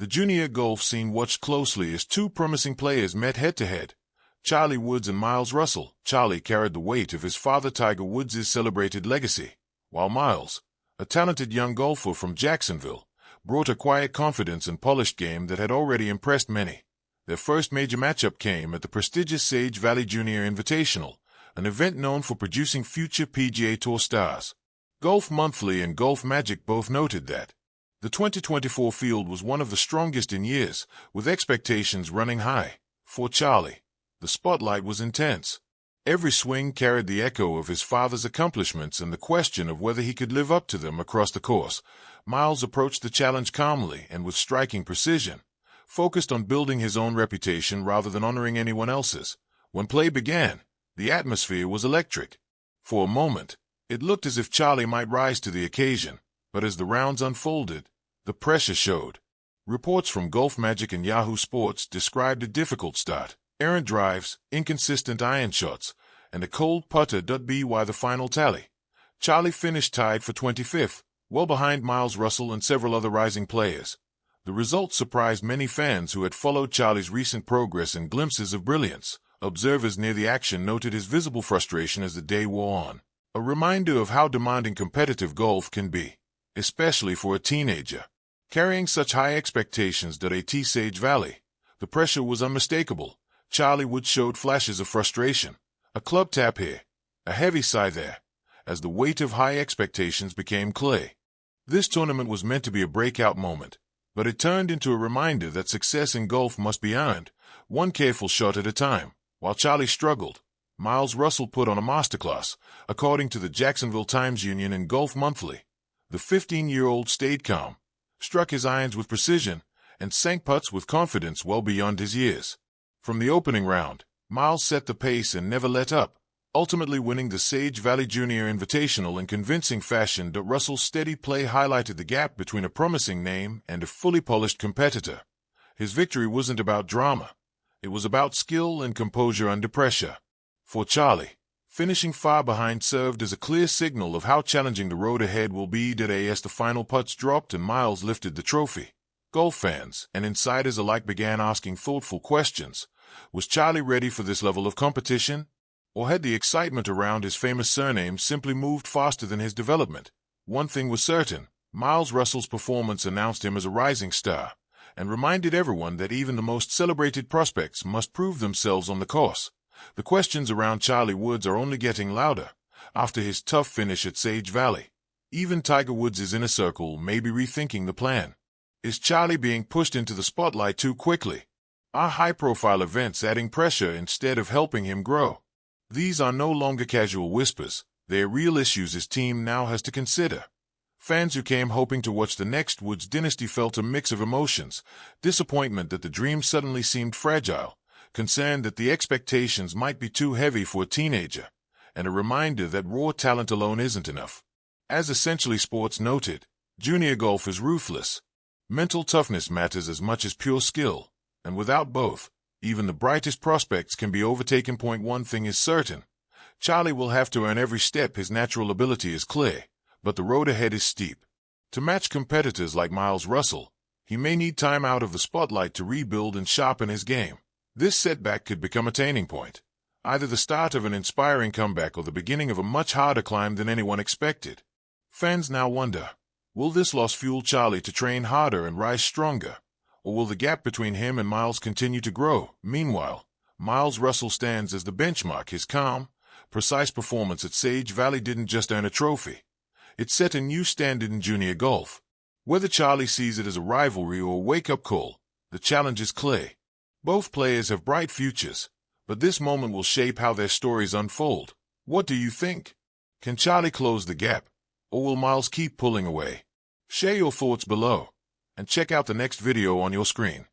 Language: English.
The junior golf scene watched closely as two promising players met head-to-head. Charlie Woods and Miles Russell. Charlie carried the weight of his father Tiger Woods' celebrated legacy, while Miles, a talented young golfer from Jacksonville, brought a quiet confidence and polished game that had already impressed many. Their first major matchup came at the prestigious Sage Valley Junior Invitational, an event known for producing future PGA Tour stars. Golf Monthly and Golf Magic both noted that the 2024 field was one of the strongest in years, with expectations running high. For Charlie, the spotlight was intense. Every swing carried the echo of his father's accomplishments and the question of whether he could live up to them across the course. Miles approached the challenge calmly and with striking precision, focused on building his own reputation rather than honoring anyone else's. When play began, the atmosphere was electric. For a moment, it looked as if Charlie might rise to the occasion, but as the rounds unfolded, the pressure showed. Reports from Golf Magic and Yahoo Sports described a difficult start, errant drives, inconsistent iron shots, and a cold putter. By the final tally, Charlie finished tied for 25th, well behind Miles Russell and several other rising players. The result surprised many fans who had followed Charlie's recent progress and glimpses of brilliance. Observers near the action noted his visible frustration as the day wore on, a reminder of how demanding competitive golf can be, especially for a teenager. Carrying such high expectations at Sage Valley, the pressure was unmistakable. Charlie Woods showed flashes of frustration, a club tap here, a heavy sigh there, as the weight of high expectations became clay. This tournament was meant to be a breakout moment, but it turned into a reminder that success in golf must be earned, one careful shot at a time. While Charlie struggled, Miles Russell put on a masterclass, according to the Jacksonville Times-Union and Golf Monthly. The 15-year-old stayed calm, struck his irons with precision, and sank putts with confidence well beyond his years. From the opening round, Miles set the pace and never let up, ultimately winning the Sage Valley Junior Invitational in convincing fashion. Russell's steady play highlighted the gap between a promising name and a fully polished competitor. His victory wasn't about drama. It was about skill and composure under pressure. For Charlie, finishing far behind served as a clear signal of how challenging the road ahead will be. As the final putts dropped and Miles lifted the trophy, golf fans and insiders alike began asking thoughtful questions. Was Charlie ready for this level of competition? Or had the excitement around his famous surname simply moved faster than his development? One thing was certain: Miles Russell's performance announced him as a rising star, and reminded everyone that even the most celebrated prospects must prove themselves on the course. The questions around Charlie Woods are only getting louder. After his tough finish at Sage Valley, even Tiger Woods' inner circle may be rethinking the plan. Is Charlie being pushed into the spotlight too quickly? Are high-profile events adding pressure instead of helping him grow? These are no longer casual whispers. They are real issues his team now has to consider. Fans who came hoping to watch the next Woods dynasty felt a mix of emotions: disappointment that the dream suddenly seemed fragile, concern that the expectations might be too heavy for a teenager, and a reminder that raw talent alone isn't enough. As Essentially Sports noted, junior golf is ruthless. Mental toughness matters as much as pure skill, and without both, even the brightest prospects can be overtaken. One thing is certain: Charlie will have to earn every step. His natural ability is clear, but the road ahead is steep. To match competitors like Miles Russell, he may need time out of the spotlight to rebuild and sharpen his game. This setback could become a turning point, either the start of an inspiring comeback or the beginning of a much harder climb than anyone expected. Fans now wonder, will this loss fuel Charlie to train harder and rise stronger, or will the gap between him and Miles continue to grow? Meanwhile, Miles Russell stands as the benchmark. His calm, precise performance at Sage Valley didn't just earn a trophy. It set a new standard in junior golf. Whether Charlie sees it as a rivalry or a wake-up call, the challenge is clear. Both players have bright futures, but this moment will shape how their stories unfold. What do you think? Can Charlie close the gap, or will Miles keep pulling away? Share your thoughts below, and check out the next video on your screen.